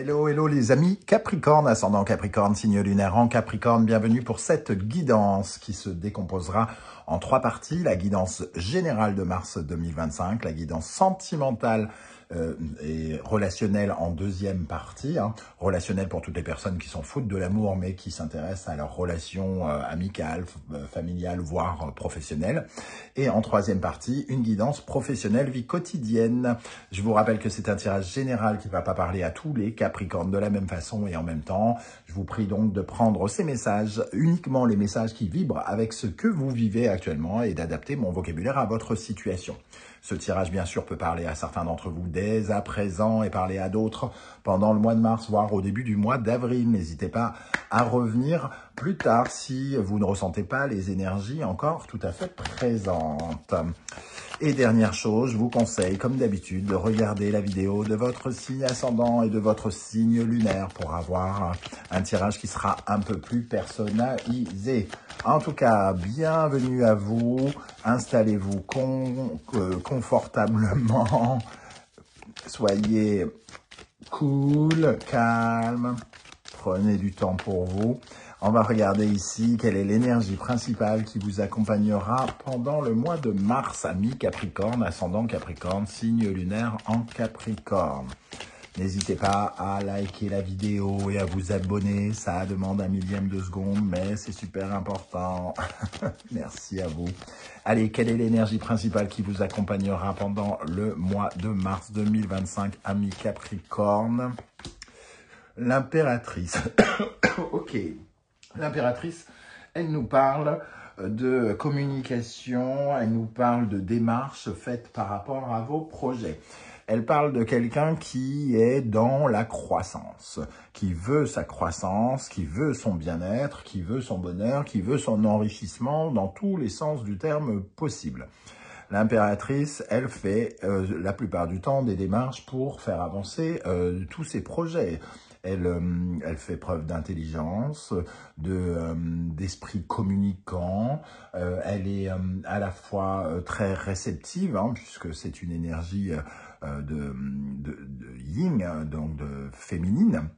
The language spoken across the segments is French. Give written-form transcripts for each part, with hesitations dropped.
Hello, hello les amis Capricorne, ascendant Capricorne, signe lunaire en Capricorne. Bienvenue pour cette guidance qui se décomposera en 3 parties. La guidance générale de mars 2025, la guidance sentimentale et relationnelle en 2e partie. Relationnelle pour toutes les personnes qui s'en foutent de l'amour mais qui s'intéressent à leurs relations amicales, familiales, voire professionnelles. Et en 3e partie, une guidance professionnelle, vie quotidienne. Je vous rappelle que c'est un tirage général qui ne va pas parler à tous les Capricornes de la même façon et en même temps. Je vous prie donc de prendre ces messages, uniquement les messages qui vibrent avec ce que vous vivez actuellement et d'adapter mon vocabulaire à votre situation. Ce tirage, bien sûr, peut parler à certains d'entre vous dès à présent et parler à d'autres pendant le mois de mars, voire au début du mois d'avril. N'hésitez pas à revenir plus tard si vous ne ressentez pas les énergies encore tout à fait présentes. Et dernière chose, je vous conseille, comme d'habitude, de regarder la vidéo de votre signe ascendant et de votre signe lunaire pour avoir un tirage qui sera un peu plus personnalisé. En tout cas, bienvenue à vous. Installez-vous confortablement. Soyez cool, calme. Prenez du temps pour vous. On va regarder ici quelle est l'énergie principale qui vous accompagnera pendant le mois de mars, amis Capricorne, ascendant Capricorne, signe lunaire en Capricorne. N'hésitez pas à liker la vidéo et à vous abonner, ça demande 1/1000 de seconde, mais c'est super important. Merci à vous. Allez, quelle est l'énergie principale qui vous accompagnera pendant le mois de mars 2025, amis Capricorne? L'impératrice. Ok. L'impératrice, elle nous parle de communication, elle nous parle de démarches faites par rapport à vos projets. Elle parle de quelqu'un qui est dans la croissance, qui veut sa croissance, qui veut son bien-être, qui veut son bonheur, qui veut son enrichissement dans tous les sens du terme possible. L'impératrice, elle fait la plupart du temps des démarches pour faire avancer tous ses projets. Elle fait preuve d'intelligence, d'esprit communicant. Elle est à la fois très réceptive, puisque c'est une énergie de yin, donc de féminine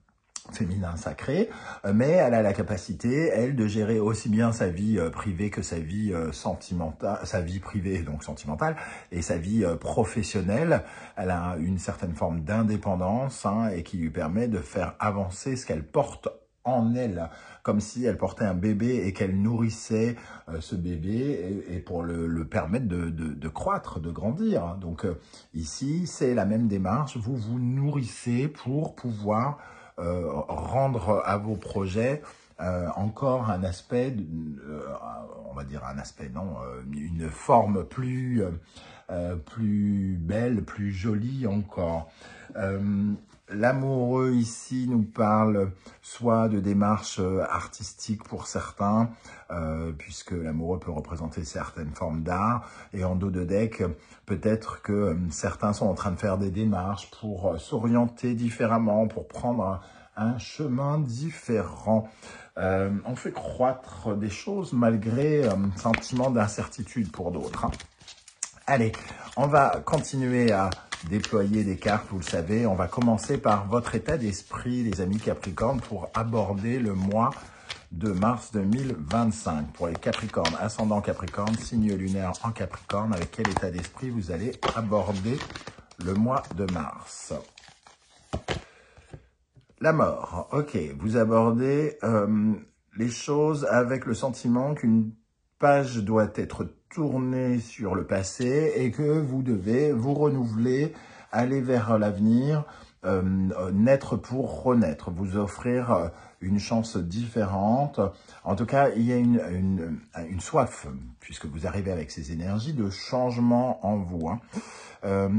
sacré, mais elle a la capacité, elle, de gérer aussi bien sa vie privée que sa vie sentimentale, sa vie privée, donc sentimentale, et sa vie professionnelle. Elle a une certaine forme d'indépendance et qui lui permet de faire avancer ce qu'elle porte en elle, comme si elle portait un bébé et qu'elle nourrissait ce bébé et pour le permettre de croître, de grandir. Donc ici, c'est la même démarche, vous vous nourrissez pour pouvoir rendre à vos projets encore un aspect, on va dire un aspect, non, une forme plus belle, plus jolie encore. L'amoureux ici nous parle soit de démarches artistiques pour certains, puisque l'amoureux peut représenter certaines formes d'art, et en dos de deck, peut-être que certains sont en train de faire des démarches pour s'orienter différemment, pour prendre un chemin différent. On fait croître des choses malgré un sentiment d'incertitude pour d'autres. Allez, on va continuer à déployer des cartes, vous le savez. On va commencer par votre état d'esprit, les amis Capricorne, pour aborder le mois de mars 2025. Pour les Capricornes, ascendant Capricorne, signe lunaire en Capricorne, avec quel état d'esprit vous allez aborder le mois de mars? La mort, ok. Vous abordez les choses avec le sentiment qu'une page doit être tournée sur le passé et que vous devez vous renouveler, aller vers l'avenir, naître pour renaître, vous offrir une chance différente. En tout cas, il y a une soif, puisque vous arrivez avec ces énergies, de changement en vous.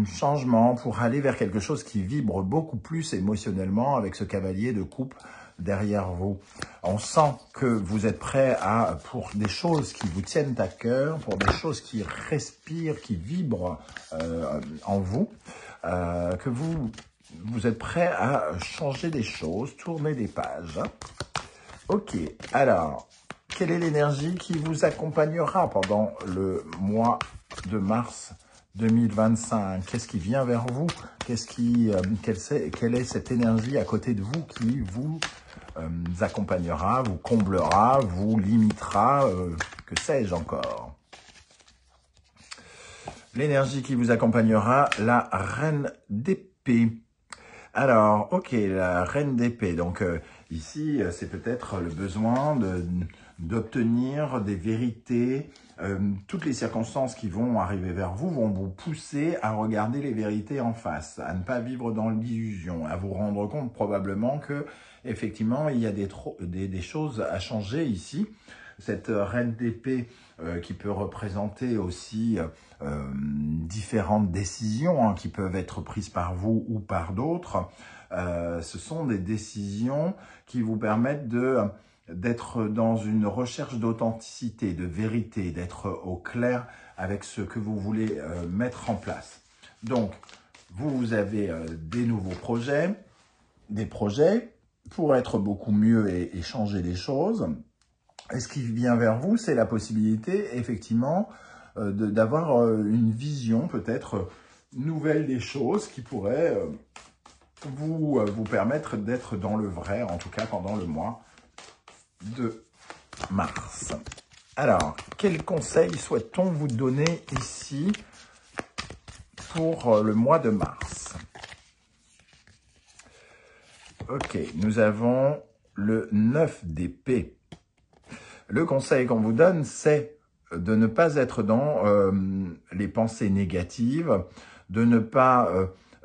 Changement pour aller vers quelque chose qui vibre beaucoup plus émotionnellement avec ce cavalier de coupe derrière vous. On sent que vous êtes prêt pour des choses qui vous tiennent à cœur, pour des choses qui respirent, qui vibrent en vous, que vous êtes prêt à changer des choses, tourner des pages. Ok, alors, quelle est l'énergie qui vous accompagnera pendant le mois de mars 2025. Qu'est-ce qui vient vers vous? Quelle est cette énergie à côté de vous qui vous accompagnera, vous comblera, vous limitera, que sais-je encore? L'énergie qui vous accompagnera, la reine d'épée. Alors, ok, la reine d'épée. Donc, ici, c'est peut-être le besoin d'obtenir des vérités. Toutes les circonstances qui vont arriver vers vous vont vous pousser à regarder les vérités en face, à ne pas vivre dans l'illusion, à vous rendre compte probablement que, effectivement, il y a des choses à changer ici. Cette reine d'épée qui peut représenter aussi différentes décisions qui peuvent être prises par vous ou par d'autres. Ce sont des décisions qui vous permettent d'être dans une recherche d'authenticité, de vérité, d'être au clair avec ce que vous voulez mettre en place. Donc, vous avez des nouveaux projets, des projets pour être beaucoup mieux et changer les choses. Et ce qui vient vers vous, c'est la possibilité, effectivement, d'avoir une vision peut-être nouvelle des choses qui pourrait vous permettre d'être dans le vrai, en tout cas pendant le mois de mars. Alors, quels conseils souhaite-t-on vous donner ici pour le mois de mars? Ok, nous avons le 9 d'épée. Le conseil qu'on vous donne, c'est de ne pas être dans les pensées négatives, de ne pas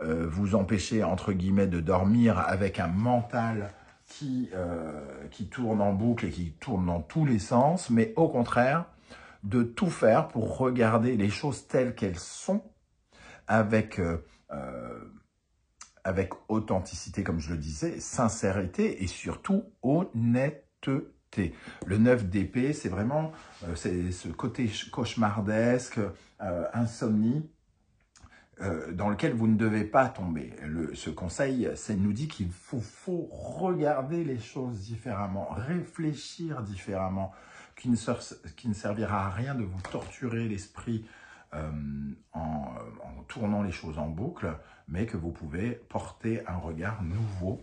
vous empêcher, entre guillemets, de dormir avec un mental qui tourne en boucle et qui tourne dans tous les sens, mais au contraire, de tout faire pour regarder les choses telles qu'elles sont, avec authenticité, comme je le disais, sincérité et surtout honnêteté. Le 9 d'épée, c'est vraiment ce côté cauchemardesque, insomnie, dans lequel vous ne devez pas tomber. Ce conseil, ça nous dit qu'il faut regarder les choses différemment, réfléchir différemment, qui ne servira à rien de vous torturer l'esprit en tournant les choses en boucle, mais que vous pouvez porter un regard nouveau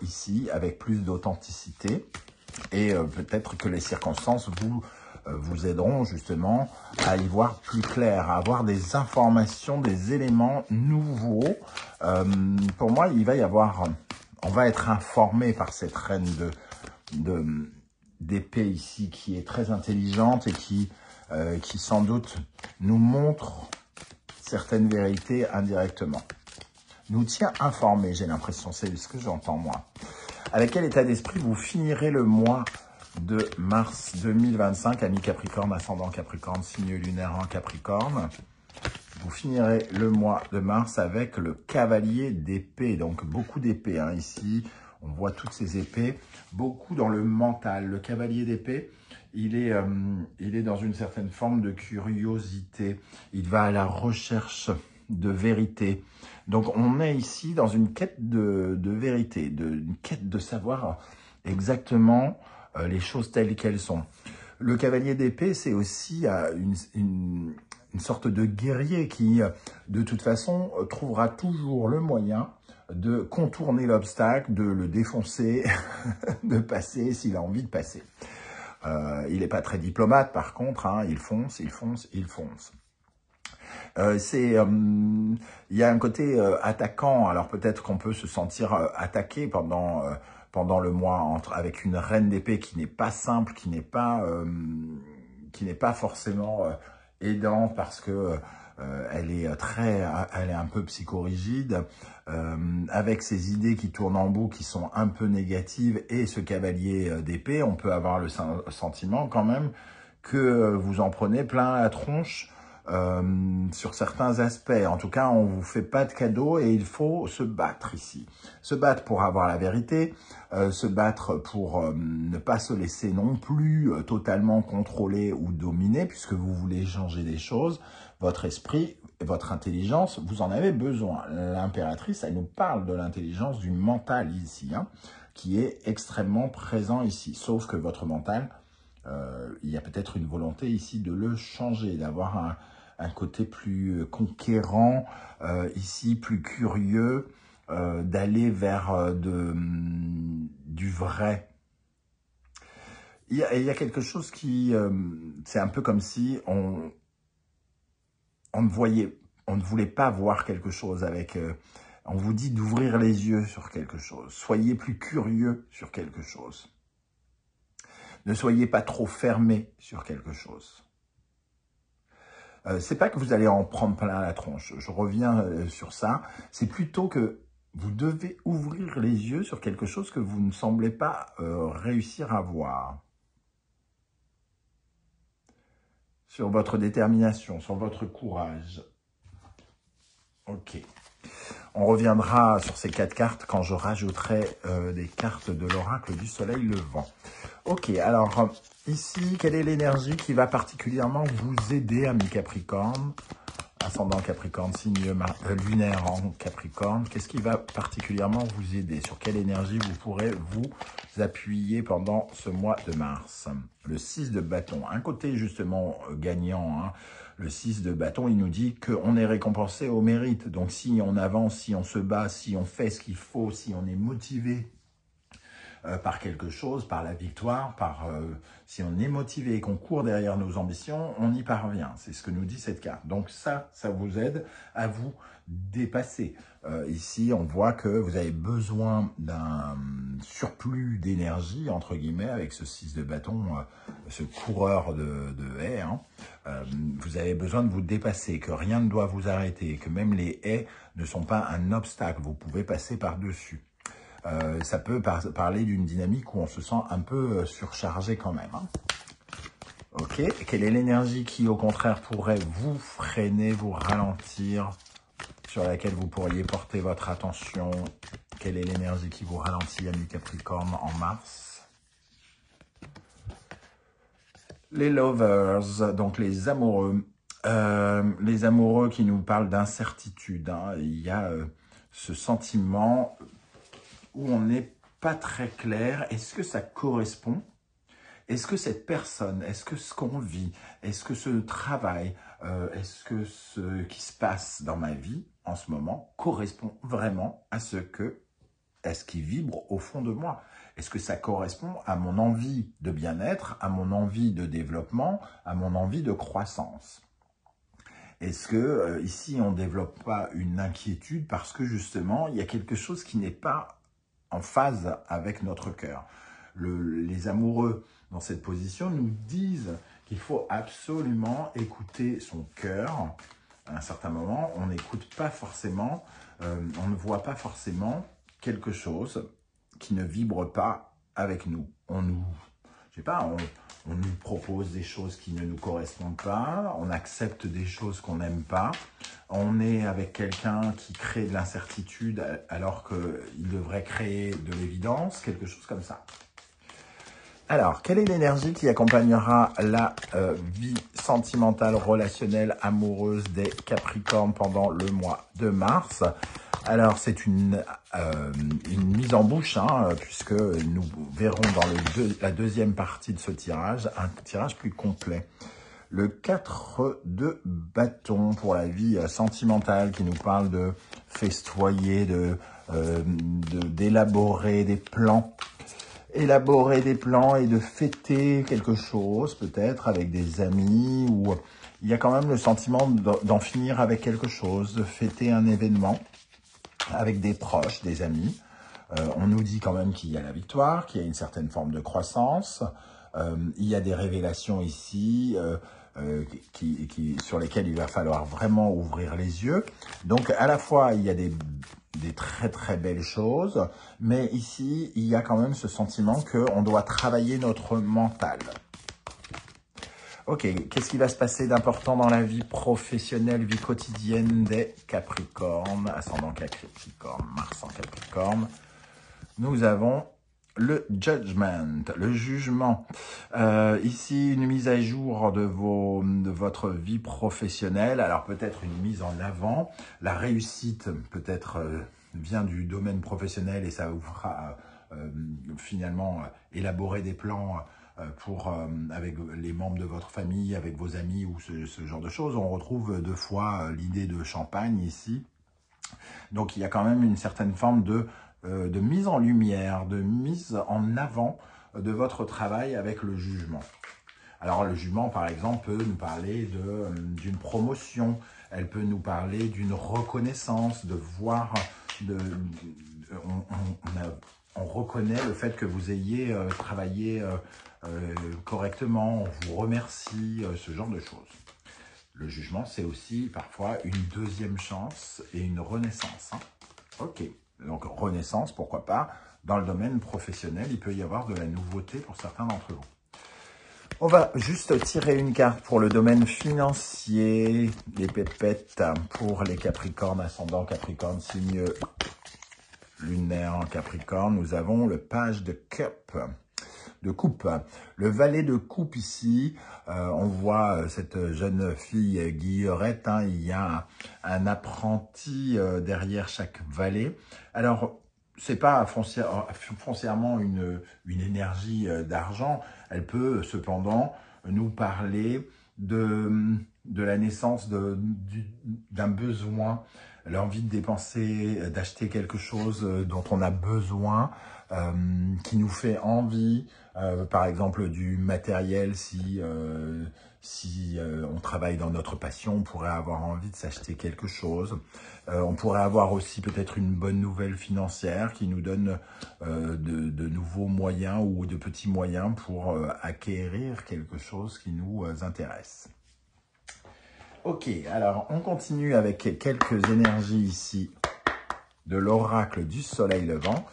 ici, avec plus d'authenticité. Et peut-être que les circonstances vous aideront justement à y voir plus clair, à avoir des informations, des éléments nouveaux. Pour moi, on va être informé par cette reine d'épée ici, qui est très intelligente et qui sans doute nous montre certaines vérités indirectement. Nous tient informés, j'ai l'impression, c'est ce que j'entends moi. Avec quel état d'esprit vous finirez le mois de mars 2025, ami Capricorne, ascendant Capricorne, signe lunaire en Capricorne? Vous finirez le mois de mars avec le cavalier d'épée, donc beaucoup d'épées ici. On voit toutes ces épées, beaucoup dans le mental. Le cavalier d'épée, il est dans une certaine forme de curiosité. Il va à la recherche de vérité. Donc, on est ici dans une quête de vérité, une quête de savoir exactement les choses telles qu'elles sont. Le cavalier d'épée, c'est aussi une sorte de guerrier qui, de toute façon, trouvera toujours le moyen de contourner l'obstacle, de le défoncer, de passer s'il a envie de passer. Il n'est pas très diplomate, par contre, il fonce, il fonce, il fonce. Il y a un côté attaquant, alors peut-être qu'on peut se sentir attaqué pendant le mois avec une reine d'épée qui n'est pas simple, qui n'est pas forcément aidante parce que elle est un peu psychorigide, avec ses idées qui tournent en boucle, qui sont un peu négatives, et ce cavalier d'épée, on peut avoir le sentiment quand même que vous en prenez plein la tronche sur certains aspects. En tout cas, on vous fait pas de cadeaux et il faut se battre ici. Se battre pour avoir la vérité, se battre pour ne pas se laisser non plus totalement contrôler ou dominer, puisque vous voulez changer les choses. Votre esprit, votre intelligence, vous en avez besoin. L'impératrice, elle nous parle de l'intelligence du mental ici, qui est extrêmement présent ici. Sauf que votre mental, il y a peut-être une volonté ici de le changer, d'avoir un côté plus conquérant, ici plus curieux, d'aller vers du vrai. Il y a quelque chose qui, c'est un peu comme si on ne voulait pas voir quelque chose avec... on vous dit d'ouvrir les yeux sur quelque chose. Soyez plus curieux sur quelque chose. Ne soyez pas trop fermé sur quelque chose. C'est pas que vous allez en prendre plein la tronche. Je reviens sur ça. C'est plutôt que vous devez ouvrir les yeux sur quelque chose que vous ne semblez pas réussir à voir. Sur votre détermination, sur votre courage. Ok. On reviendra sur ces 4 cartes quand je rajouterai des cartes de l'oracle du soleil levant. Ok, alors ici, quelle est l'énergie qui va particulièrement vous aider, ami Capricorne? Ascendant Capricorne, signe lunaire en Capricorne. Qu'est-ce qui va particulièrement vous aider? Sur quelle énergie vous pourrez vous appuyer pendant ce mois de mars? Le 6 de bâton, un côté justement gagnant, hein. Le 6 de bâton, il nous dit qu'on est récompensé au mérite. Donc si on avance, si on se bat, si on fait ce qu'il faut, si on est motivé par quelque chose, par la victoire, si on est motivé et qu'on court derrière nos ambitions, on y parvient. C'est ce que nous dit cette carte. Donc ça vous aide à vous dépasser. Ici, on voit que vous avez besoin d'un surplus d'énergie, entre guillemets, avec ce 6 de bâton, ce coureur de haies. Hein. Vous avez besoin de vous dépasser, que rien ne doit vous arrêter, que même les haies ne sont pas un obstacle. Vous pouvez passer par-dessus. Ça peut parler d'une dynamique où on se sent un peu surchargé quand même. Hein. Ok, quelle est l'énergie qui, au contraire, pourrait vous freiner, vous ralentir, sur laquelle vous pourriez porter votre attention? Quelle est l'énergie qui vous ralentit, ami Capricorne, en mars? Les lovers, donc les amoureux. Les amoureux qui nous parlent d'incertitude. Hein. Il y a ce sentiment où on n'est pas très clair. Est-ce que ça correspond? Est-ce que cette personne, est-ce que ce qu'on vit, est-ce que ce travail, est-ce que ce qui se passe dans ma vie en ce moment correspond vraiment à ce qui vibre au fond de moi? Est-ce que ça correspond à mon envie de bien-être, à mon envie de développement, à mon envie de croissance? Est-ce que ici on ne développe pas une inquiétude parce que justement il y a quelque chose qui n'est pas en phase avec notre cœur? Les amoureux dans cette position nous disent qu'il faut absolument écouter son cœur. À un certain moment, on n'écoute pas forcément, on ne voit pas forcément quelque chose qui ne vibre pas avec nous. On nous propose des choses qui ne nous correspondent pas, on accepte des choses qu'on n'aime pas, on est avec quelqu'un qui crée de l'incertitude alors qu'il devrait créer de l'évidence, quelque chose comme ça. Alors, quelle est l'énergie qui accompagnera la vie sentimentale, relationnelle, amoureuse des Capricornes pendant le mois de mars? Alors, c'est une mise en bouche, hein, puisque nous verrons dans la deuxième partie de ce tirage, un tirage plus complet. Le 4 de bâton pour la vie sentimentale qui nous parle de festoyer, d'élaborer des plans. Élaborer des plans et de fêter quelque chose, peut-être avec des amis, ou il y a quand même le sentiment d'en finir avec quelque chose, de fêter un événement avec des proches, des amis. On nous dit quand même qu'il y a la victoire, qu'il y a une certaine forme de croissance. Il y a des révélations ici sur lesquelles il va falloir vraiment ouvrir les yeux. Donc à la fois, il y a des très très belles choses, mais ici, il y a quand même ce sentiment qu'on doit travailler notre mental. Ok, qu'est-ce qui va se passer d'important dans la vie professionnelle, vie quotidienne des Capricornes, ascendant Capricorne, Mars en Capricorne? Nous avons le judgment, le jugement. Ici, une mise à jour de votre vie professionnelle. Alors peut-être une mise en avant. La réussite peut-être vient du domaine professionnel et ça vous fera finalement élaborer des plans avec les membres de votre famille, avec vos amis ou ce genre de choses. On retrouve 2 fois l'idée de champagne ici. Donc il y a quand même une certaine forme de mise en lumière, de mise en avant de votre travail avec le jugement. Alors le jugement, par exemple, peut nous parler d'une promotion, elle peut nous parler d'une reconnaissance, de voir, on reconnaît le fait que vous ayez travaillé correctement, on vous remercie, ce genre de choses. Le jugement, c'est aussi parfois une deuxième chance et une renaissance. Hein. Ok, donc renaissance, pourquoi pas. Dans le domaine professionnel, il peut y avoir de la nouveauté pour certains d'entre vous. On va juste tirer une carte pour le domaine financier, les pépettes pour les Capricornes, ascendant Capricorne, signe lunaire en Capricorne. Nous avons le page de coupe. Le valet de coupe ici, on voit cette jeune fille Guillerette, hein, il y a un apprenti derrière chaque valet. Alors, c'est pas foncièrement une énergie d'argent, elle peut cependant nous parler de la naissance d'un besoin, l'envie de dépenser, d'acheter quelque chose dont on a besoin, qui nous fait envie, par exemple du matériel, si on travaille dans notre passion, on pourrait avoir envie de s'acheter quelque chose. On pourrait avoir aussi peut-être une bonne nouvelle financière qui nous donne de nouveaux moyens ou de petits moyens pour acquérir quelque chose qui nous intéresse. Ok, alors on continue avec quelques énergies ici de l'oracle du soleil levant.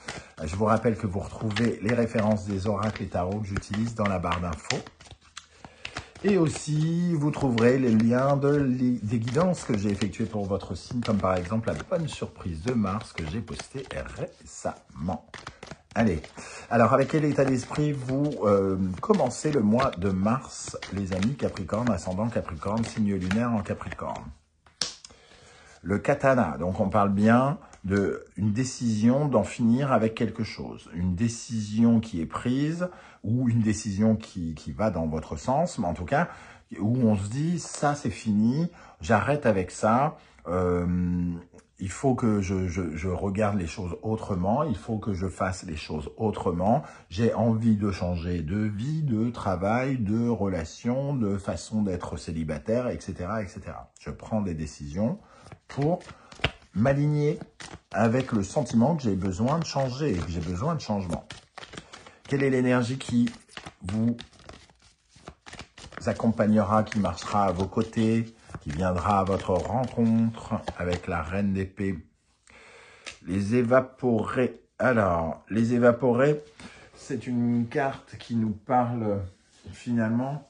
Je vous rappelle que vous retrouvez les références des oracles et tarots que j'utilise dans la barre d'infos. Et aussi, vous trouverez les liens des guidances que j'ai effectuées pour votre signe, comme par exemple la bonne surprise de Mars que j'ai postée récemment. Allez, alors avec quel état d'esprit vous commencez le mois de mars, les amis Capricorne, ascendant Capricorne, signe lunaire en Capricorne? Le katana, donc on parle bien d'une décision d'en finir avec quelque chose. Une décision qui est prise ou une décision qui va dans votre sens, mais en tout cas, où on se dit, ça c'est fini, j'arrête avec ça, il faut que je regarde les choses autrement, il faut que je fasse les choses autrement, j'ai envie de changer de vie, de travail, de relation, de façon d'être célibataire, etc., etc. Je prends des décisions pour m'aligner avec le sentiment que j'ai besoin de changer, que j'ai besoin de changement. Quelle est l'énergie qui vous accompagnera, qui marchera à vos côtés, qui viendra à votre rencontre avec la reine d'épée? Les évaporés. Alors, les évaporés, c'est une carte qui nous parle finalement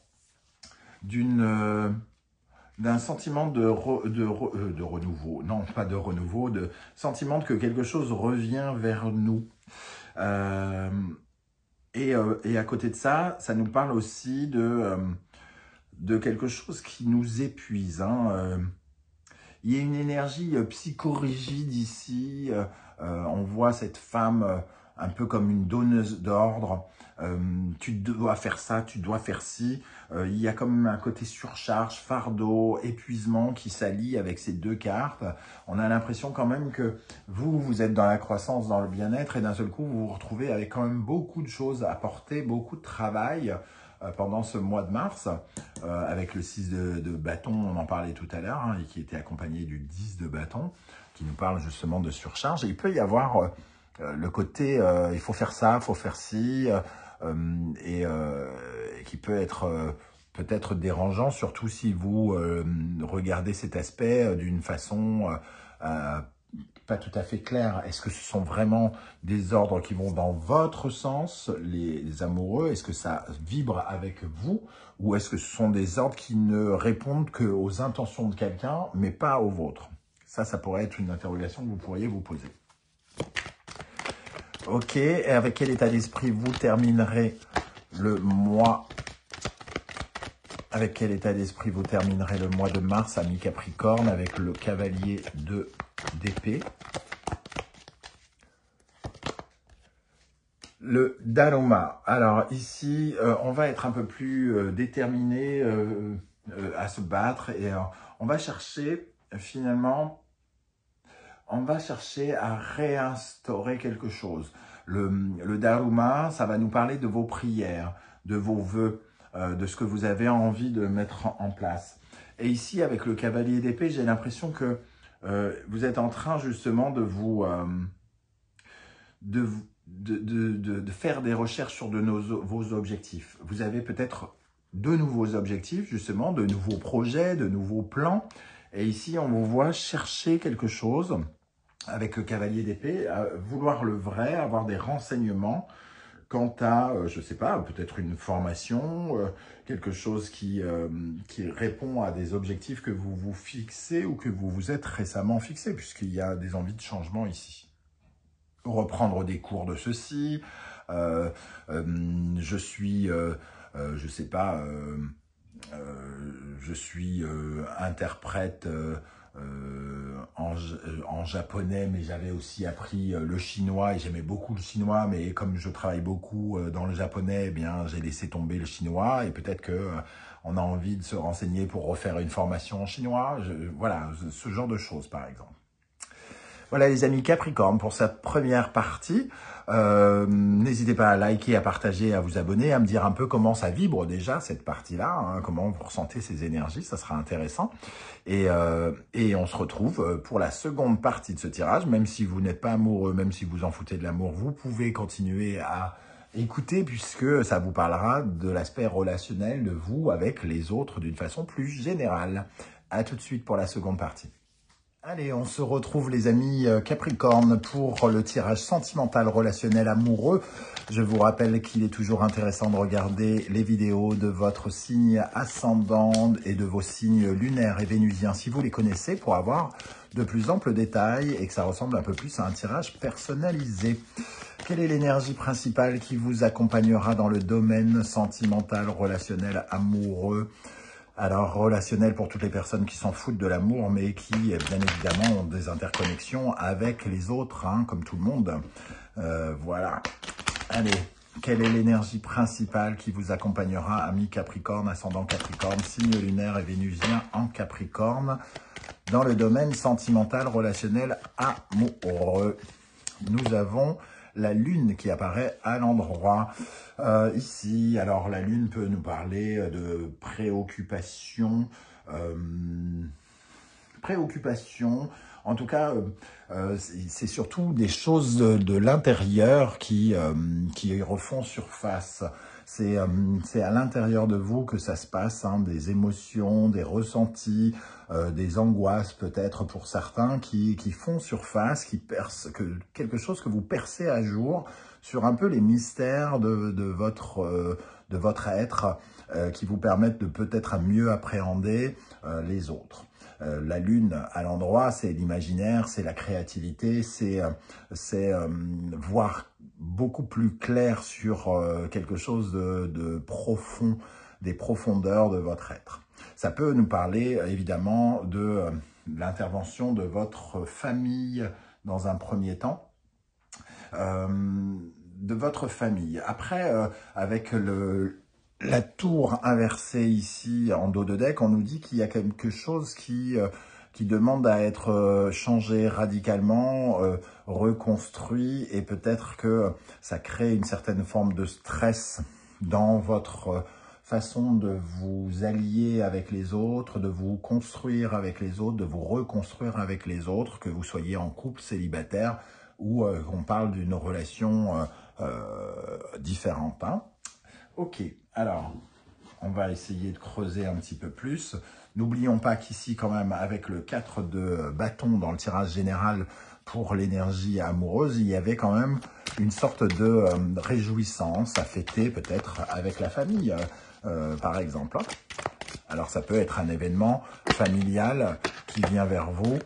d'un sentiment de renouveau. Non, pas de renouveau, de sentiment que quelque chose revient vers nous. Et à côté de ça, ça nous parle aussi de quelque chose qui nous épuise. Hein. Il y a une énergie psychorigide ici. On voit cette femme un peu comme une donneuse d'ordre. Tu dois faire ça, tu dois faire ci. Il y a comme un côté surcharge, fardeau, épuisement qui s'allie avec ces deux cartes. On a l'impression quand même que vous êtes dans la croissance, dans le bien-être, et d'un seul coup, vous vous retrouvez avec quand même beaucoup de choses à porter, beaucoup de travail pendant ce mois de mars, avec le 6 de bâton, on en parlait tout à l'heure, hein, et qui était accompagné du 10 de bâton, qui nous parle justement de surcharge. Et il peut y avoir le côté, il faut faire ça, il faut faire ci, et qui peut être peut-être dérangeant, surtout si vous regardez cet aspect d'une façon pas tout à fait claire. Est-ce que ce sont vraiment des ordres qui vont dans votre sens, les amoureux? Est-ce que ça vibre avec vous? Ou est-ce que ce sont des ordres qui ne répondent qu'aux intentions de quelqu'un, mais pas aux vôtres? Ça pourrait être une interrogation que vous pourriez vous poser. Ok, et avec quel état d'esprit vous terminerez le mois? Avec quel état d'esprit vous terminerez le mois de mars, ami Capricorne, avec le cavalier d'épée? Le Dharma. Alors ici, on va être un peu plus déterminé à se battre et on va chercher finalement, on va chercher à réinstaurer quelque chose. Le Dharma, ça va nous parler de vos prières, de vos vœux, de ce que vous avez envie de mettre en place. Et ici, avec le cavalier d'épée, j'ai l'impression que vous êtes en train justement de vous... de faire des recherches sur vos objectifs. Vous avez peut-être de nouveaux objectifs, justement, de nouveaux projets, de nouveaux plans. Et ici, on vous voit chercher quelque chose avec le cavalier d'épée, vouloir le vrai, avoir des renseignements quant à, je ne sais pas, peut-être une formation, quelque chose qui répond à des objectifs que vous vous fixez ou que vous vous êtes récemment fixés, puisqu'il y a des envies de changement ici. Reprendre des cours de ceci, je suis, je sais pas, je suis interprète en japonais, mais j'avais aussi appris le chinois et j'aimais beaucoup le chinois, mais comme je travaille beaucoup dans le japonais, eh bien j'ai laissé tomber le chinois et peut-être que on a envie de se renseigner pour refaire une formation en chinois, voilà, ce genre de choses par exemple. Voilà les amis Capricorne pour cette première partie. N'hésitez pas à liker, à partager, à vous abonner, à me dire un peu comment ça vibre déjà cette partie-là, hein, comment vous ressentez ces énergies, ça sera intéressant. Et on se retrouve pour la seconde partie de ce tirage, même si vous n'êtes pas amoureux, même si vous en foutez de l'amour, vous pouvez continuer à écouter puisque ça vous parlera de l'aspect relationnel de vous avec les autres d'une façon plus générale. À tout de suite pour la seconde partie. Allez, on se retrouve les amis Capricorne pour le tirage sentimental relationnel amoureux. Je vous rappelle qu'il est toujours intéressant de regarder les vidéos de votre signe ascendant et de vos signes lunaires et vénusiens si vous les connaissez pour avoir de plus amples détails et que ça ressemble un peu plus à un tirage personnalisé. Quelle est l'énergie principale qui vous accompagnera dans le domaine sentimental relationnel amoureux ? Alors, relationnel pour toutes les personnes qui s'en foutent de l'amour, mais qui, bien évidemment, ont des interconnexions avec les autres, hein, comme tout le monde. Voilà. Allez, quelle est l'énergie principale qui vous accompagnera, amis Capricorne, ascendant Capricorne, signe lunaire et vénusien en Capricorne, dans le domaine sentimental, relationnel, amoureux? Nous avons la lune qui apparaît à l'endroit ici. Alors la lune peut nous parler de préoccupation, en tout cas c'est surtout des choses de l'intérieur qui refont surface. C'est à l'intérieur de vous que ça se passe, hein, des émotions, des ressentis, des angoisses peut-être pour certains qui font surface, qui percent, quelque chose que vous percez à jour sur un peu les mystères de votre être qui vous permettent de peut-être mieux appréhender les autres. La lune à l'endroit, c'est l'imaginaire, c'est la créativité, c'est voir beaucoup plus clair sur quelque chose de profond, des profondeurs de votre être. Ça peut nous parler évidemment de l'intervention de votre famille dans un premier temps, de votre famille. Après, avec la tour inversée ici en dos de deck, on nous dit qu'il y a quelque chose qui demande à être changé radicalement, reconstruit, et peut-être que ça crée une certaine forme de stress dans votre façon de vous allier avec les autres, de vous construire avec les autres, de vous reconstruire avec les autres, que vous soyez en couple, célibataire, ou qu'on parle d'une relation différente. Hein. Ok, alors, on va essayer de creuser un petit peu plus. N'oublions pas qu'ici, quand même, avec le 4 de bâton dans le tirage général pour l'énergie amoureuse, il y avait quand même une sorte de réjouissance à fêter peut-être avec la famille, par exemple. Alors, ça peut être un événement familial qui vient vers vous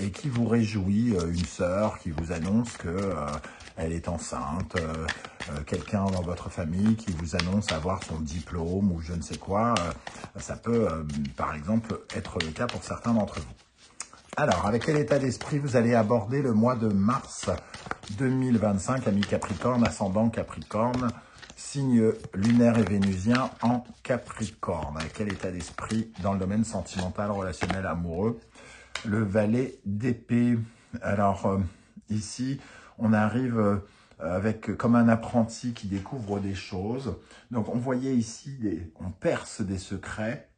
et qui vous réjouit, une sœur qui vous annonce que elle est enceinte, quelqu'un dans votre famille qui vous annonce avoir son diplôme ou je ne sais quoi. Ça peut, par exemple, être le cas pour certains d'entre vous. Alors, avec quel état d'esprit vous allez aborder le mois de mars 2025, amis Capricorne, ascendant Capricorne, signe lunaire et vénusien en Capricorne. Avec quel état d'esprit dans le domaine sentimental, relationnel, amoureux? Le valet d'épée. Alors, ici, on arrive avec comme un apprenti qui découvre des choses. Donc, on voyait ici, on perce des secrets.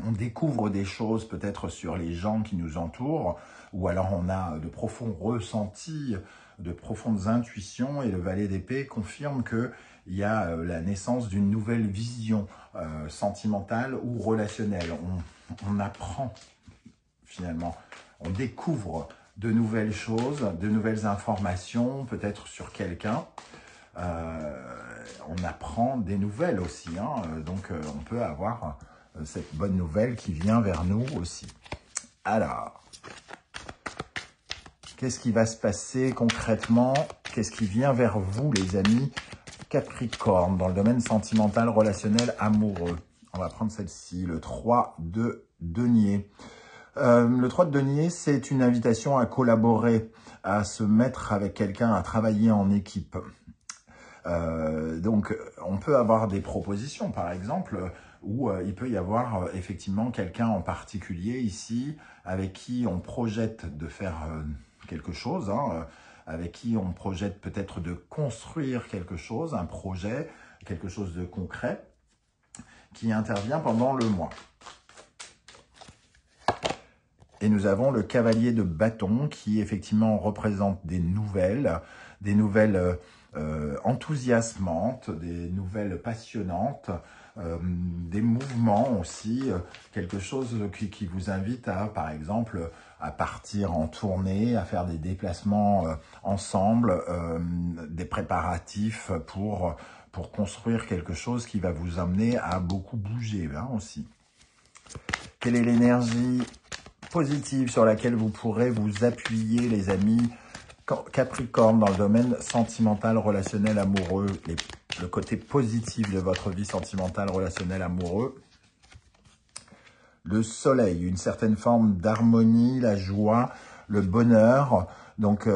On découvre des choses peut-être sur les gens qui nous entourent, ou alors on a de profonds ressentis, de profondes intuitions, et le valet d'épée confirme qu'il y a la naissance d'une nouvelle vision sentimentale ou relationnelle. On apprend finalement, on découvre de nouvelles choses, de nouvelles informations, peut-être sur quelqu'un. On apprend des nouvelles aussi, hein, donc on peut avoir cette bonne nouvelle qui vient vers nous aussi. Alors, qu'est-ce qui va se passer concrètement? Qu'est-ce qui vient vers vous, les amis Capricorne, dans le domaine sentimental, relationnel, amoureux? On va prendre celle-ci, le 3 de denier. Le 3 de denier, c'est une invitation à collaborer, à se mettre avec quelqu'un, à travailler en équipe. Donc, on peut avoir des propositions, par exemple, où il peut y avoir effectivement quelqu'un en particulier ici, avec qui on projette de faire quelque chose, hein, avec qui on projette peut-être de construire quelque chose, un projet, quelque chose de concret, qui intervient pendant le mois. Et nous avons le cavalier de bâton qui effectivement représente des nouvelles enthousiasmantes, des nouvelles passionnantes, des mouvements aussi, quelque chose qui vous invite à, par exemple, à partir en tournée, à faire des déplacements ensemble, des préparatifs pour construire quelque chose qui va vous amener à beaucoup bouger, hein, aussi. Quelle est l'énergie positive sur laquelle vous pourrez vous appuyer, les amis Capricorne, dans le domaine sentimental, relationnel, amoureux, le côté positif de votre vie sentimentale, relationnelle, amoureux? Le soleil, une certaine forme d'harmonie, la joie, le bonheur. Donc,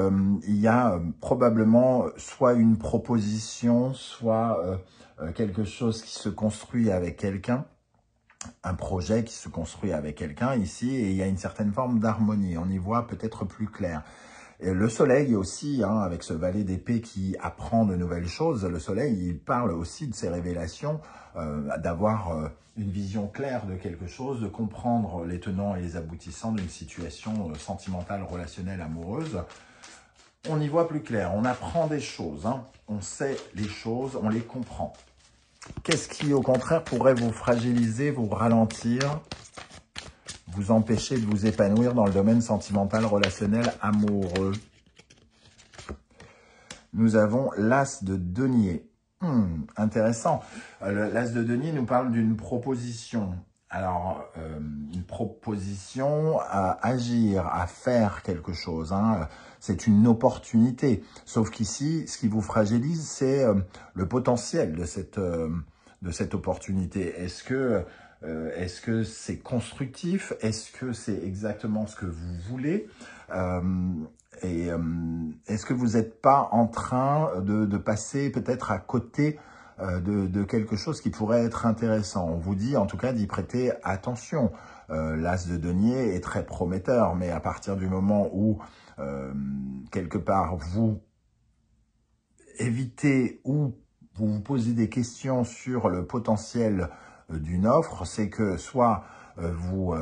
il y a probablement soit une proposition, soit quelque chose qui se construit avec quelqu'un. Un projet qui se construit avec quelqu'un ici, et il y a une certaine forme d'harmonie. On y voit peut-être plus clair. Et le soleil aussi, hein, avec ce valet d'épée qui apprend de nouvelles choses, le soleil, il parle aussi de ses révélations, d'avoir une vision claire de quelque chose, de comprendre les tenants et les aboutissants d'une situation sentimentale, relationnelle, amoureuse. On y voit plus clair, on apprend des choses, hein, on sait les choses, on les comprend. Qu'est-ce qui, au contraire, pourrait vous fragiliser, vous ralentir, vous empêcher de vous épanouir dans le domaine sentimental, relationnel, amoureux? Nous avons l'as de denier. Intéressant. L'as de denier nous parle d'une proposition. Alors, une proposition à agir, à faire quelque chose, hein. C'est une opportunité. Sauf qu'ici, ce qui vous fragilise, c'est le potentiel de cette opportunité. Est-ce que c'est constructif? Est-ce que c'est exactement ce que vous voulez? Est-ce que vous n'êtes pas en train de passer peut-être à côté de quelque chose qui pourrait être intéressant? On vous dit en tout cas d'y prêter attention. L'as de denier est très prometteur, mais à partir du moment où quelque part vous évitez ou vous vous posez des questions sur le potentiel d'une offre, c'est que soit vous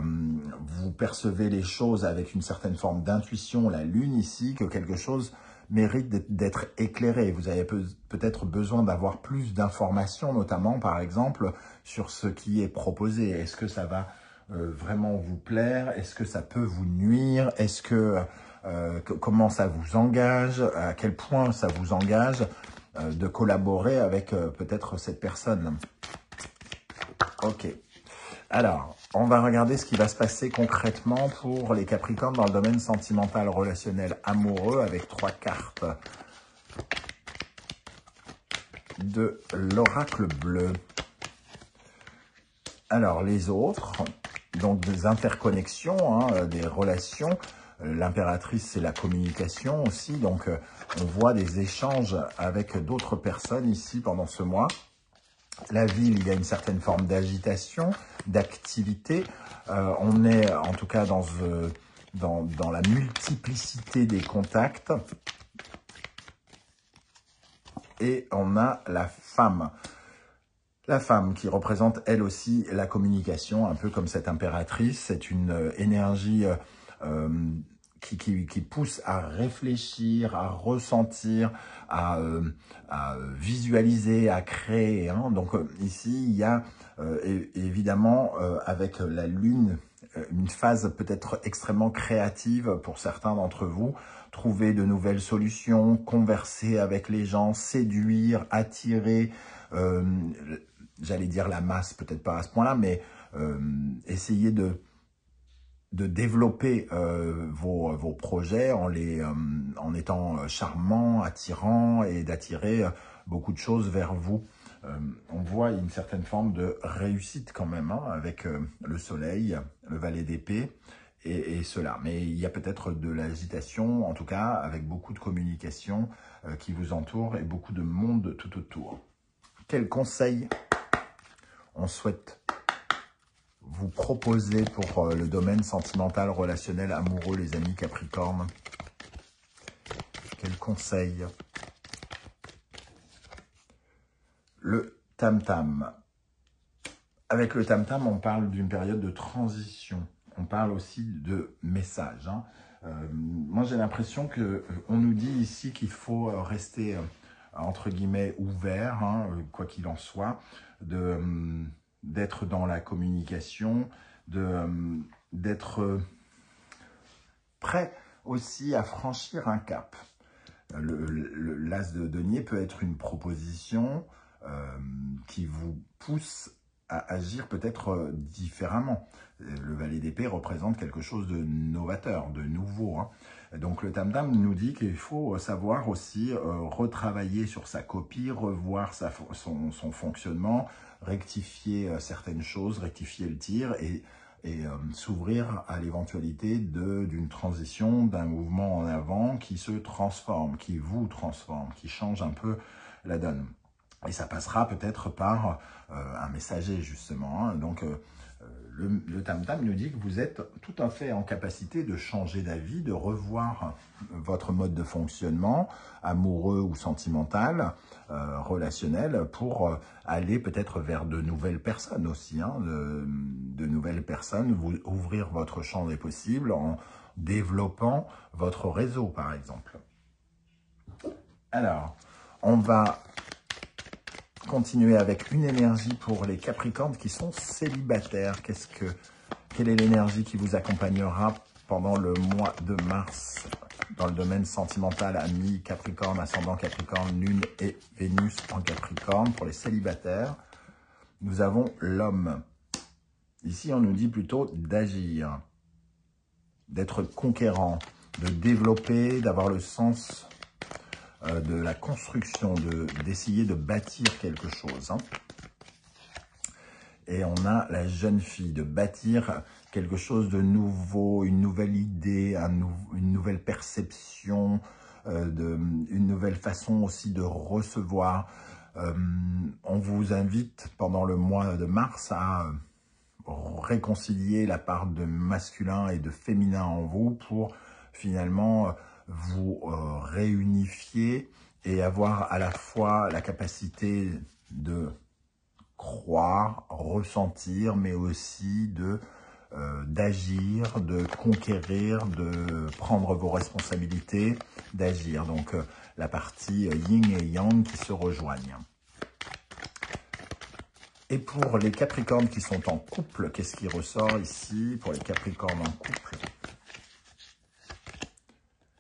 percevez les choses avec une certaine forme d'intuition, la lune ici, que quelque chose mérite d'être éclairé. Vous avez peut-être besoin d'avoir plus d'informations, notamment par exemple sur ce qui est proposé. Est-ce que ça va vraiment vous plaire? Est-ce que ça peut vous nuire? Est-ce que comment ça vous engage? À quel point ça vous engage de collaborer avec peut-être cette personne? Ok. Alors, on va regarder ce qui va se passer concrètement pour les Capricornes dans le domaine sentimental, relationnel, amoureux, avec 3 cartes de l'oracle bleu. Alors, les autres, donc des interconnexions, hein, des relations. L'impératrice, c'est la communication aussi, donc on voit des échanges avec d'autres personnes ici pendant ce mois. La ville, il y a une certaine forme d'agitation, d'activité. On est en tout cas dans la multiplicité des contacts. Et on a la femme. La femme qui représente elle aussi la communication, un peu comme cette impératrice. C'est une énergie qui pousse à réfléchir, à ressentir, à visualiser, à créer. Hein. Donc ici, il y a évidemment avec la lune, une phase peut-être extrêmement créative pour certains d'entre vous. Trouver de nouvelles solutions, converser avec les gens, séduire, attirer, j'allais dire la masse, peut-être pas à ce point-là, mais essayer de développer vos projets en étant charmant, attirant et d'attirer beaucoup de choses vers vous. On voit une certaine forme de réussite quand même, hein, avec le soleil, le valet d'épée et cela. Mais il y a peut-être de l'agitation, en tout cas avec beaucoup de communication qui vous entoure et beaucoup de monde tout autour. Quels conseils on souhaite vous proposer pour le domaine sentimental, relationnel, amoureux, les amis Capricorne? Quels conseils? Le tam-tam. Avec le tam-tam, on parle d'une période de transition. On parle aussi de messages. Hein. Moi, j'ai l'impression qu'on nous dit ici qu'il faut rester, entre guillemets, ouvert, hein, quoi qu'il en soit, d'être dans la communication, d'être prêt aussi à franchir un cap. L'as de denier peut être une proposition qui vous pousse à agir peut-être différemment. Le valet d'épée représente quelque chose de novateur, de nouveau. Hein. Donc le tam-tam nous dit qu'il faut savoir aussi retravailler sur sa copie, revoir son fonctionnement, rectifier certaines choses, rectifier le tir et s'ouvrir à l'éventualité d'une transition, d'un mouvement en avant qui se transforme, qui vous transforme, qui change un peu la donne. Et ça passera peut-être par un messager, justement. Hein. Donc, le tam-tam nous dit que vous êtes tout à fait en capacité de changer d'avis, de revoir votre mode de fonctionnement, amoureux ou sentimental, relationnel, pour aller peut-être vers de nouvelles personnes aussi. Hein, de nouvelles personnes, vous ouvrir votre champ des possibles en développant votre réseau, par exemple. Alors, on va continuer avec une énergie pour les Capricornes qui sont célibataires. Quelle est l'énergie qui vous accompagnera pendant le mois de mars dans le domaine sentimental, amis Capricorne, ascendant Capricorne, Lune et Vénus en Capricorne pour les célibataires? Nous avons l'homme. Ici, on nous dit plutôt d'agir, d'être conquérant, de développer, d'avoir le sens de la construction, d'essayer de bâtir quelque chose. Hein. Et on a la jeune fille, de bâtir quelque chose de nouveau, une nouvelle idée, une nouvelle perception, une nouvelle façon aussi de recevoir. On vous invite pendant le mois de mars à réconcilier la part de masculin et de féminin en vous pour finalement vous réunifier et avoir à la fois la capacité de croire, ressentir, mais aussi d'agir, de conquérir, de prendre vos responsabilités, d'agir. Donc la partie yin et yang qui se rejoignent. Et pour les Capricornes qui sont en couple, qu'est-ce qui ressort ici pour les Capricornes en couple?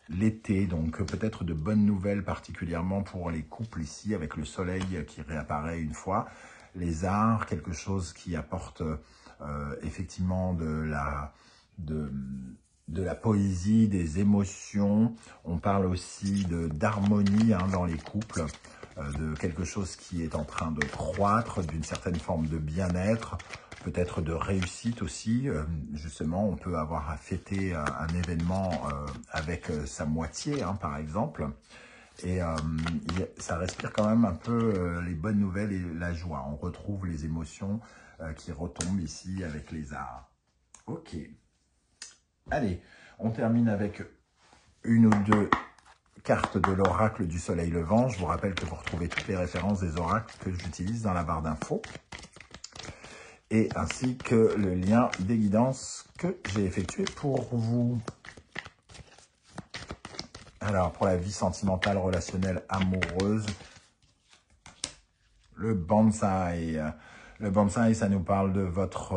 L'été, donc peut-être de bonnes nouvelles, particulièrement pour les couples ici, avec le soleil qui réapparaît une fois. Les arts, quelque chose qui apporte effectivement de la poésie, des émotions. On parle aussi d'harmonie dans les couples, de quelque chose qui est en train de croître, d'une certaine forme de bien-être, peut-être de réussite aussi. Justement, on peut avoir à fêter un événement avec sa moitié, par exemple. Et ça respire quand même un peu les bonnes nouvelles et la joie. On retrouve les émotions qui retombent ici avec les arts. Ok. Allez, on termine avec une ou deux cartes de l'oracle du soleil levant. Je vous rappelle que vous retrouvez toutes les références des oracles que j'utilise dans la barre d'infos. Et ainsi que le lien des guidances que j'ai effectué pour vous. Alors, pour la vie sentimentale, relationnelle, amoureuse, le bonsaï. Le bonsaï, ça nous parle de votre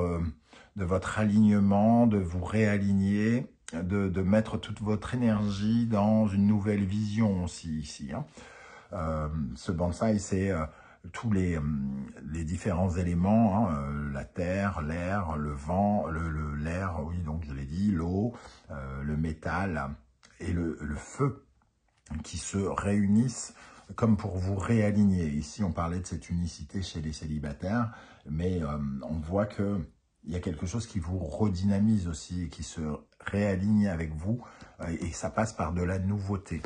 alignement, de vous réaligner, de mettre toute votre énergie dans une nouvelle vision aussi ici. Ce bonsaï, c'est tous les différents éléments, la terre, l'air, le vent, l'air, oui, donc je l'ai dit, l'eau, le métal et le feu qui se réunissent comme pour vous réaligner. Ici, on parlait de cette unicité chez les célibataires, mais on voit qu'il y a quelque chose qui vous redynamise aussi, et qui se réaligne avec vous, et ça passe par de la nouveauté.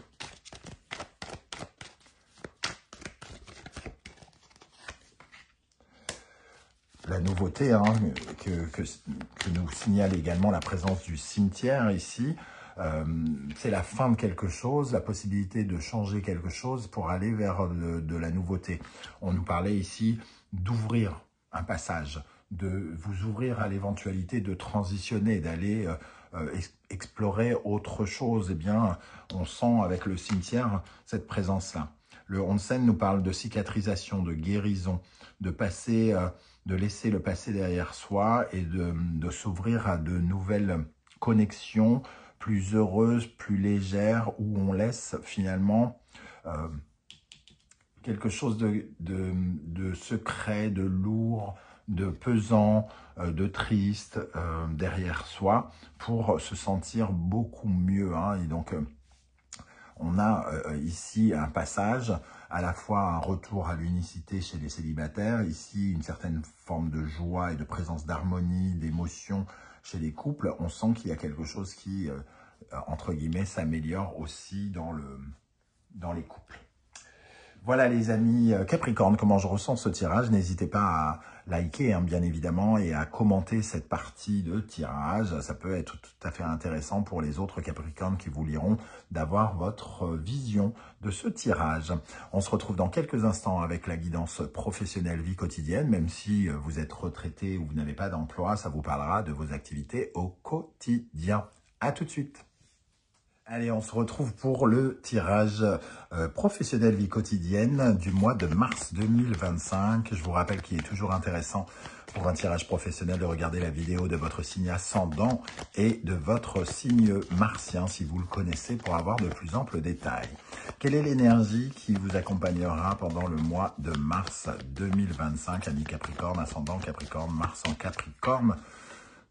La nouveauté que nous signale également la présence du cimetière ici, c'est la fin de quelque chose, la possibilité de changer quelque chose pour aller vers de la nouveauté. On nous parlait ici d'ouvrir un passage, de vous ouvrir à l'éventualité de transitionner, d'aller explorer autre chose. Eh bien, on sent avec le cimetière cette présence-là. Le onsen nous parle de cicatrisation, de guérison, de passer, de laisser le passé derrière soi et de s'ouvrir à de nouvelles connexions, plus heureuse, plus légère, où on laisse finalement quelque chose de secret, de lourd, de pesant, de triste derrière soi pour se sentir beaucoup mieux. Et donc, on a ici un passage, à la fois un retour à l'unicité chez les célibataires, ici une certaine forme de joie et de présence d'harmonie, d'émotion chez les couples. On sent qu'il y a quelque chose qui entre guillemets, s'améliore aussi dans les couples. Voilà les amis Capricorne, comment je ressens ce tirage. N'hésitez pas à liker, bien évidemment, et à commenter cette partie de tirage. Ça peut être tout à fait intéressant pour les autres Capricornes qui vous liront d'avoir votre vision de ce tirage. On se retrouve dans quelques instants avec la guidance professionnelle vie quotidienne. Même si vous êtes retraité ou vous n'avez pas d'emploi, ça vous parlera de vos activités au quotidien. À tout de suite. Allez, on se retrouve pour le tirage professionnel vie quotidienne du mois de mars 2025. Je vous rappelle qu'il est toujours intéressant pour un tirage professionnel de regarder la vidéo de votre signe ascendant et de votre signe martien, si vous le connaissez, pour avoir de plus amples détails. Quelle est l'énergie qui vous accompagnera pendant le mois de mars 2025, amis Capricorne, ascendant Capricorne, Mars en Capricorne,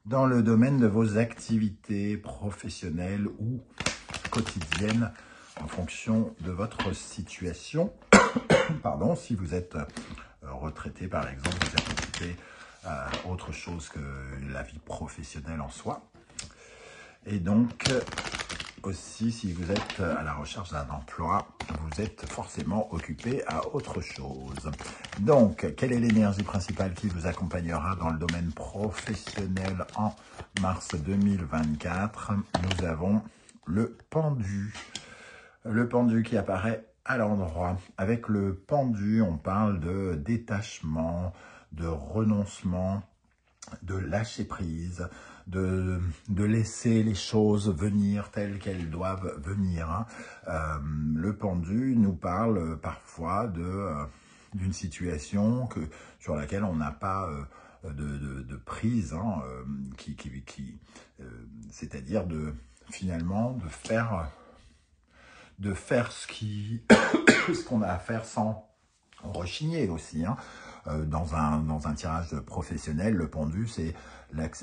dans le domaine de vos activités professionnelles ou quotidiennes en fonction de votre situation. Pardon, si vous êtes retraité par exemple, vous êtes occupé à autre chose que la vie professionnelle en soi. Et donc, aussi, si vous êtes à la recherche d'un emploi, vous êtes forcément occupé à autre chose. Donc, quelle est l'énergie principale qui vous accompagnera dans le domaine professionnel en mars 2024? Nous avons le pendu. Le pendu qui apparaît à l'endroit. Avec le pendu, on parle de détachement, de renoncement, de lâcher prise, de laisser les choses venir telles qu'elles doivent venir. Le pendu nous parle parfois d'une situation sur laquelle on n'a pas de prise, c'est-à-dire finalement de faire ce qu'on a à faire sans rechigner aussi. dans un tirage professionnel, le pendu, c'est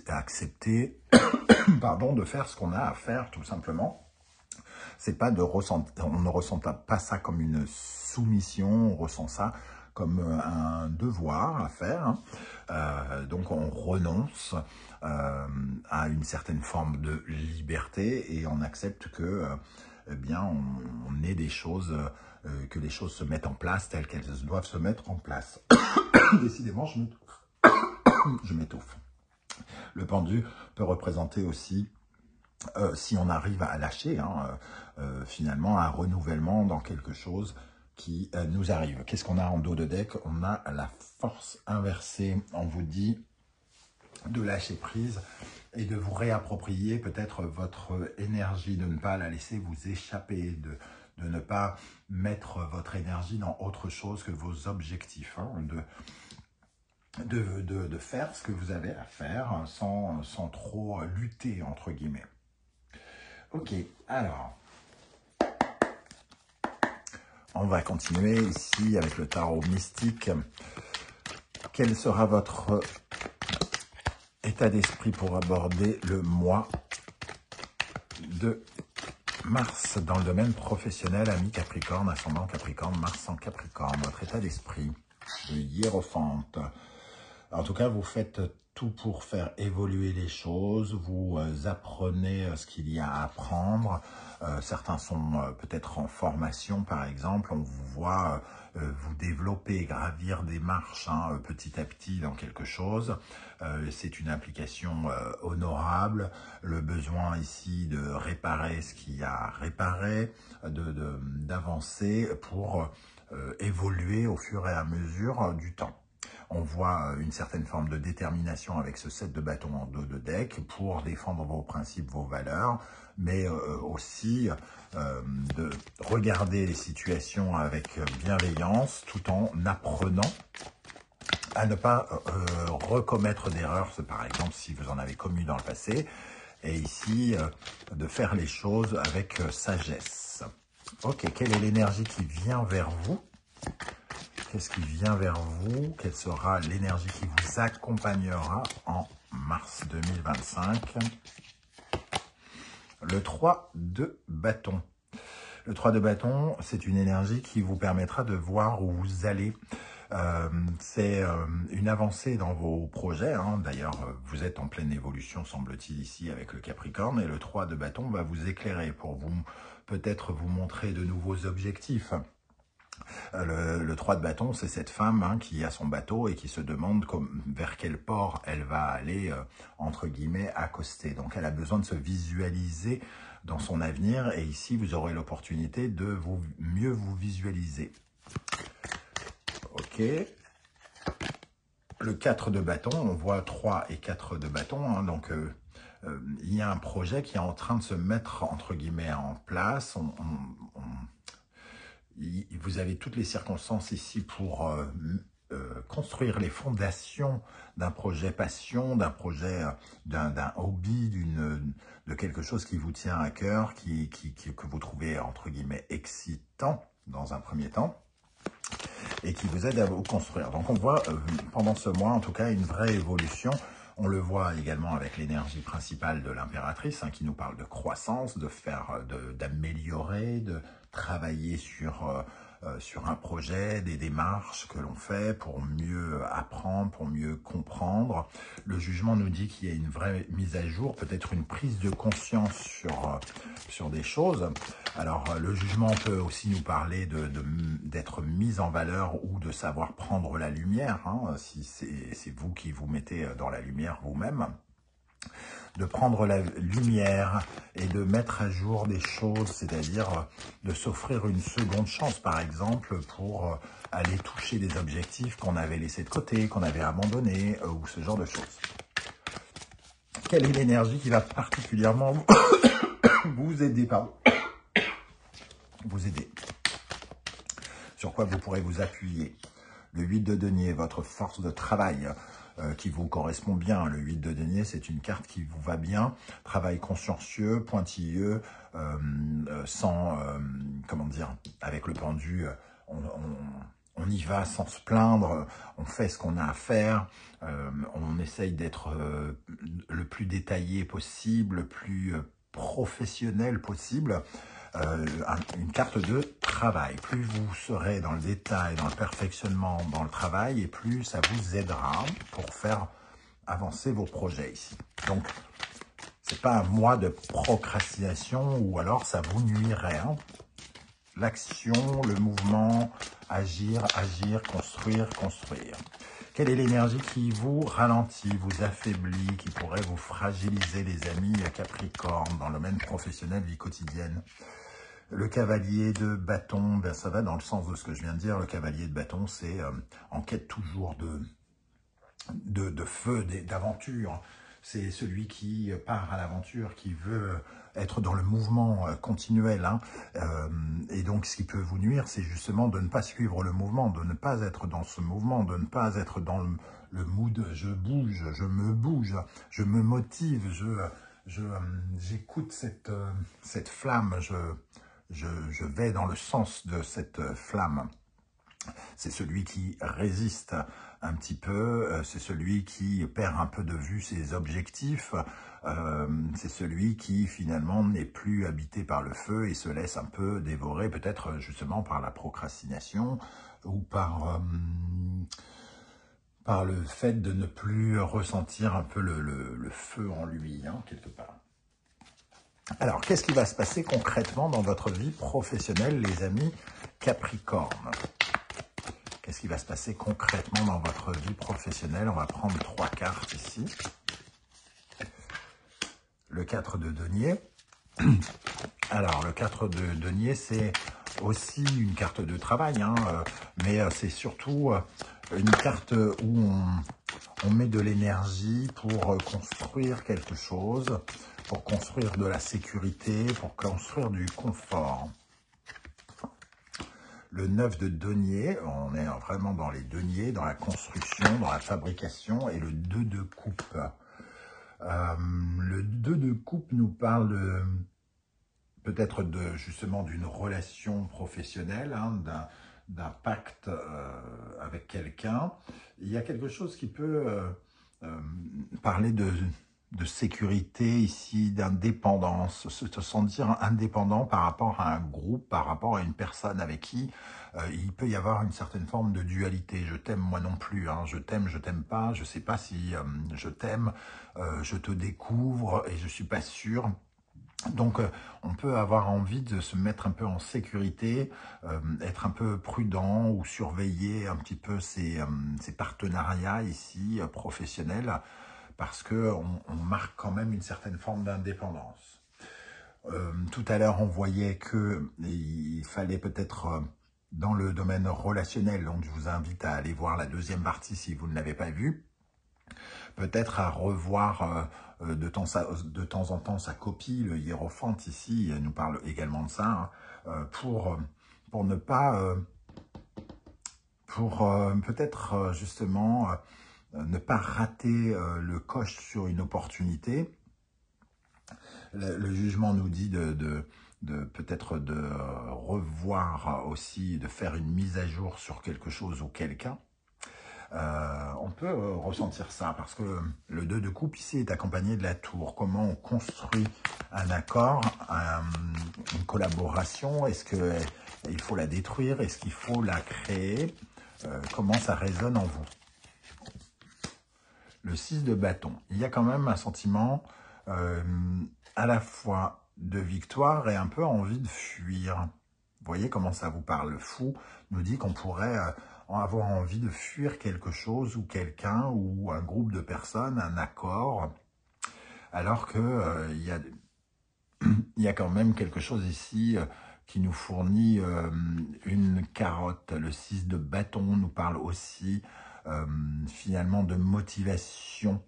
accepter pardon, de faire ce qu'on a à faire, tout simplement. C'est pas de ressentir, on ne ressent pas ça comme une soumission, on ressent ça comme un devoir à faire. Donc on renonce à une certaine forme de liberté et on accepte que eh bien on ait des choses, que les choses se mettent en place telles qu'elles doivent se mettre en place. Décidément, je m'étouffe. Le pendu peut représenter aussi, si on arrive à lâcher, finalement, un renouvellement dans quelque chose qui nous arrive. Qu'est-ce qu'on a en dos de deck? On a la force inversée. On vous dit de lâcher prise et de vous réapproprier peut-être votre énergie, de ne pas la laisser vous échapper, de ne pas mettre votre énergie dans autre chose que vos objectifs, de faire ce que vous avez à faire sans trop lutter, entre guillemets. Ok, alors, on va continuer ici avec le tarot mystique. Quel sera votre état d'esprit pour aborder le mois de mars dans le domaine professionnel, ami Capricorne, ascendant Capricorne, Mars en Capricorne, votre état d'esprit, le hiérophante. En tout cas, vous faites tout pour faire évoluer les choses, vous apprenez ce qu'il y a à apprendre. Certains sont peut-être en formation, par exemple. On vous voit vous développer, gravir des marches petit à petit dans quelque chose. C'est une application honorable. Le besoin ici de réparer ce qu'il y a à réparer, d'avancer pour évoluer au fur et à mesure du temps. On voit une certaine forme de détermination avec ce set de bâtons en dos de deck pour défendre vos principes, vos valeurs, mais aussi de regarder les situations avec bienveillance tout en apprenant à ne pas recommettre d'erreurs, par exemple si vous en avez commis dans le passé, et ici de faire les choses avec sagesse. Ok, quelle est l'énergie qui vient vers vous ? Qu'est-ce qui vient vers vous? Quelle sera l'énergie qui vous accompagnera en mars 2025? Le 3 de bâton. Le 3 de bâton, c'est une énergie qui vous permettra de voir où vous allez. C'est une avancée dans vos projets. D'ailleurs, vous êtes en pleine évolution, semble-t-il, ici avec le Capricorne. Et le 3 de bâton va vous éclairer pour vous peut-être vous montrer de nouveaux objectifs. Le 3 de bâton, c'est cette femme qui a son bateau et qui se demande vers quel port elle va aller, entre guillemets, accoster. Donc, elle a besoin de se visualiser dans son avenir. Et ici, vous aurez l'opportunité de mieux vous visualiser. Ok. Le 4 de bâton, on voit 3 et 4 de bâton. Donc, il y a un projet qui est en train de se mettre, entre guillemets, en place. Vous avez toutes les circonstances ici pour construire les fondations d'un projet passion, d'un projet, d'un hobby, de quelque chose qui vous tient à cœur, que vous trouvez entre guillemets excitant dans un premier temps et qui vous aide à vous construire. Donc on voit pendant ce mois en tout cas une vraie évolution. On le voit également avec l'énergie principale de l'impératrice qui nous parle de croissance, d'améliorer, de travailler sur un projet, des démarches que l'on fait pour mieux apprendre, pour mieux comprendre. Le jugement nous dit qu'il y a une vraie mise à jour, peut-être une prise de conscience sur des choses. Alors, le jugement peut aussi nous parler d'être mis en valeur ou de savoir prendre la lumière, si c'est vous qui vous mettez dans la lumière vous-même. De prendre la lumière et de mettre à jour des choses, c'est-à-dire de s'offrir une seconde chance, par exemple, pour aller toucher des objectifs qu'on avait laissés de côté, qu'on avait abandonnés, ou ce genre de choses. Quelle est l'énergie qui va particulièrement vous aider, pardon, vous aider? Sur quoi vous pourrez vous appuyer? Le 8 de denier, votre force de travail, qui vous correspond bien. Le 8 de denier, c'est une carte qui vous va bien. Travail consciencieux, pointilleux, comment dire, avec le pendu, on y va sans se plaindre, on fait ce qu'on a à faire, on essaye d'être le plus détaillé possible, le plus professionnel possible. Une carte de travail. Plus vous serez dans le détail, dans le perfectionnement, dans le travail, et plus ça vous aidera pour faire avancer vos projets ici. Donc, c'est pas un mois de procrastination ou alors ça vous nuirait. Hein. L'action, le mouvement, agir, agir, construire, construire. Quelle est l'énergie qui vous ralentit, vous affaiblit, qui pourrait vous fragiliser, les amis Capricorne, dans le domaine professionnel, vie quotidienne? Le cavalier de bâton, ben ça va dans le sens de ce que je viens de dire. Le cavalier de bâton, c'est en quête toujours de feu, d'aventure. C'est celui qui part à l'aventure, qui veut être dans le mouvement continuel. Hein. Et donc, ce qui peut vous nuire, c'est justement de ne pas suivre le mouvement, de ne pas être dans ce mouvement, de ne pas être dans le mood « je bouge, je me motive, j'écoute cette flamme, je vais dans le sens de cette flamme ». C'est celui qui résiste un petit peu, c'est celui qui perd un peu de vue ses objectifs, c'est celui qui finalement n'est plus habité par le feu et se laisse un peu dévorer peut-être justement par la procrastination ou par le fait de ne plus ressentir un peu le feu en lui, hein, quelque part. Alors, qu'est-ce qui va se passer concrètement dans votre vie professionnelle, les amis Capricorne? Qu'est-ce qui va se passer concrètement dans votre vie professionnelle? On va prendre 3 cartes ici. Le 4 de denier. Alors, le 4 de denier, c'est aussi une carte de travail, hein, mais c'est surtout une carte où on met de l'énergie pour construire quelque chose, pour construire de la sécurité, pour construire du confort. Le 9 de denier, on est vraiment dans les deniers, dans la construction, dans la fabrication, et le 2 de coupe. Le 2 de coupe nous parle peut-être justement d'une relation professionnelle, hein, d'un pacte avec quelqu'un. Il y a quelque chose qui peut parler de sécurité ici, d'indépendance, se sentir indépendant par rapport à un groupe, par rapport à une personne avec qui il peut y avoir une certaine forme de dualité. Je t'aime moi non plus, hein. Je t'aime pas, je sais pas si je t'aime, je te découvre et je suis pas sûr. Donc, on peut avoir envie de se mettre un peu en sécurité, être un peu prudent ou surveiller un petit peu ces partenariats ici professionnels, parce qu'on marque quand même une certaine forme d'indépendance. Tout à l'heure, on voyait qu'il fallait peut-être, dans le domaine relationnel, donc je vous invite à aller voir la deuxième partie si vous ne l'avez pas vue, peut-être à revoir de temps en temps sa copie, le hiérophante ici, elle nous parle également de ça, hein, pour ne pas, peut-être justement, ne pas rater le coche sur une opportunité. Le jugement nous dit peut-être de revoir aussi, de faire une mise à jour sur quelque chose ou quelqu'un. On peut ressentir ça parce que le 2 de coupe ici est accompagné de la tour. Comment on construit un accord, une collaboration? Est-ce qu'il faut la détruire? Est-ce qu'il faut la créer? Comment ça résonne en vous? Le 6 de bâton. Il y a quand même un sentiment à la fois de victoire et un peu envie de fuir. Vous voyez comment ça vous parle? Le fou nous dit qu'on pourrait avoir envie de fuir quelque chose ou quelqu'un ou un groupe de personnes, un accord, alors que il y a quand même quelque chose ici qui nous fournit une carotte. Le 6 de bâton nous parle aussi finalement de motivation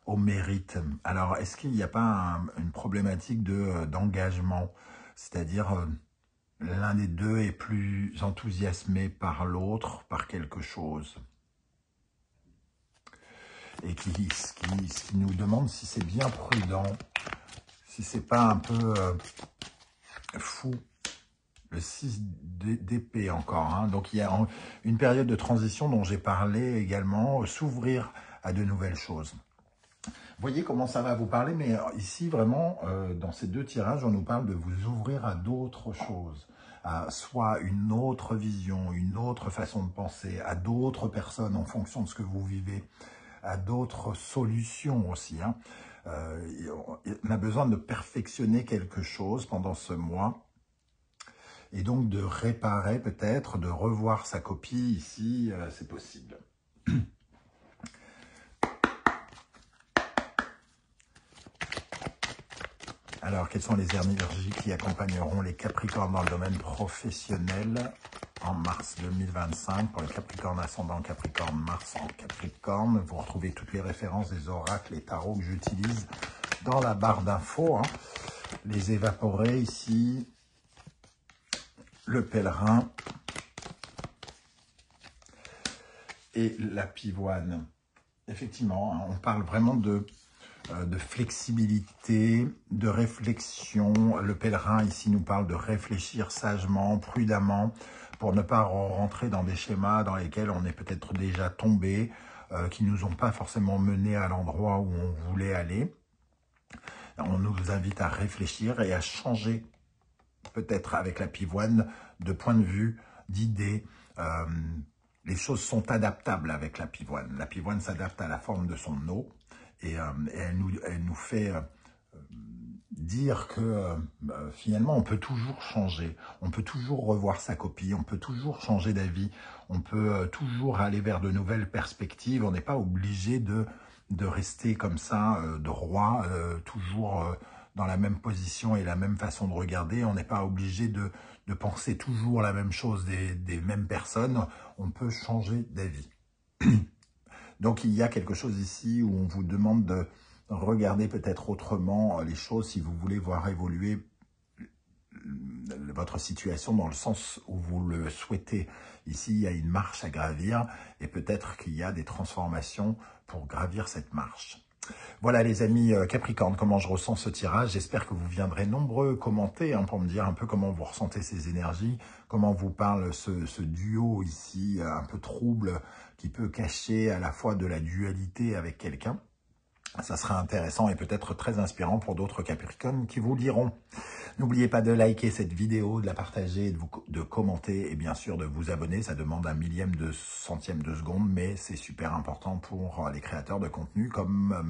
au mérite. Alors, est-ce qu'il n'y a pas une problématique d'engagement? C'est-à-dire, l'un des deux est plus enthousiasmé par l'autre, par quelque chose. Et qui nous demande si c'est bien prudent, si c'est pas un peu fou le 6 d'épée encore. Hein. Donc il y a une période de transition dont j'ai parlé également, s'ouvrir à de nouvelles choses. Voyez comment ça va vous parler, mais ici vraiment, dans ces deux tirages, on nous parle de vous ouvrir à d'autres choses, à soit une autre vision, une autre façon de penser, à d'autres personnes en fonction de ce que vous vivez, à d'autres solutions aussi. Hein. On a besoin de perfectionner quelque chose pendant ce mois, et donc de réparer peut-être, de revoir sa copie ici, c'est possible. Alors, quelles sont les énergies qui accompagneront les Capricornes dans le domaine professionnel en mars 2025? Pour les Capricornes ascendant Capricorne, Mars en Capricorne, vous retrouvez toutes les références des oracles et tarots que j'utilise dans la barre d'infos. Hein. Les évaporés ici, le pèlerin et la pivoine. Effectivement, hein, on parle vraiment de flexibilité, de réflexion. Le pèlerin ici nous parle de réfléchir sagement, prudemment, pour ne pas rentrer dans des schémas dans lesquels on est peut-être déjà tombé, qui ne nous ont pas forcément menés à l'endroit où on voulait aller. On nous invite à réfléchir et à changer, peut-être avec la pivoine, de point de vue, d'idées. Les choses sont adaptables avec la pivoine. La pivoine s'adapte à la forme de son eau. Et elle nous fait dire que finalement, on peut toujours changer, on peut toujours revoir sa copie, on peut toujours changer d'avis, on peut toujours aller vers de nouvelles perspectives. On n'est pas obligé de rester comme ça, droit, toujours dans la même position et la même façon de regarder. On n'est pas obligé de penser toujours la même chose des mêmes personnes. On peut changer d'avis. Donc, il y a quelque chose ici où on vous demande de regarder peut-être autrement les choses si vous voulez voir évoluer votre situation dans le sens où vous le souhaitez. Ici, il y a une marche à gravir et peut-être qu'il y a des transformations pour gravir cette marche. Voilà les amis Capricorne, comment je ressens ce tirage. J'espère que vous viendrez nombreux commenter hein, pour me dire un peu comment vous ressentez ces énergies, comment vous parle ce duo ici, un peu trouble, qui peut cacher à la fois de la dualité avec quelqu'un. Ça sera intéressant et peut-être très inspirant pour d'autres Capricornes qui vous liront. N'oubliez pas de liker cette vidéo, de la partager, de commenter et bien sûr de vous abonner. Ça demande un millième de centième de seconde, mais c'est super important pour les créateurs de contenu comme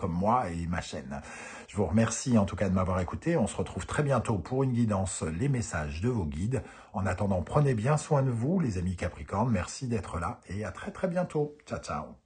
moi et ma chaîne. Je vous remercie en tout cas de m'avoir écouté. On se retrouve très bientôt pour une guidance, les messages de vos guides. En attendant, prenez bien soin de vous les amis Capricornes. Merci d'être là et à très bientôt. Ciao, ciao.